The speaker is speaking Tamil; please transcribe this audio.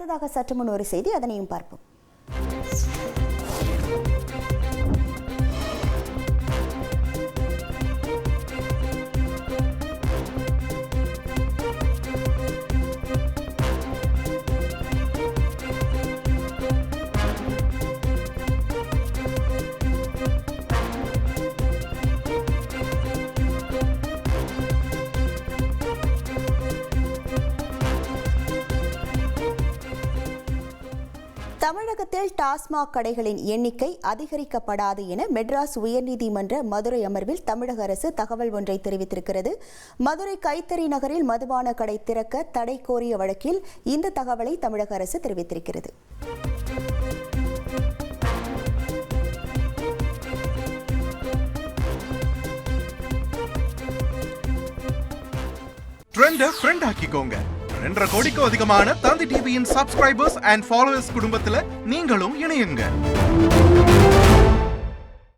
அடுத்ததாக சற்று முன் ஒரு செய்தி, அதனையும் பார்ப்போம். தமிழகத்தில் டாஸ்மாக் கடைகளின் எண்ணிக்கை அதிகரிக்கப்படாது என மெட்ராஸ் உயர்நீதிமன்ற மதுரை அமர்வில் தமிழக அரசு தகவல் ஒன்றை தெரிவித்திருக்கிறது. மதுரை கைத்தறி நகரில் மதுபான கடை திறக்க தடை கோரிய வழக்கில் இந்த தகவலை தமிழக அரசு தெரிவித்திருக்கிறது. ட்ரெண்ட ஃப்ரெண்ட் ஆக்கிக்கோங்க. 2.5 கோடிக்கும் அதிகமான தந்தி டிவியின் சப்ஸ்கிரைபர்ஸ் அண்ட் ஃபாலோவர்ஸ் குடும்பத்துல நீங்களும் இணையுங்க.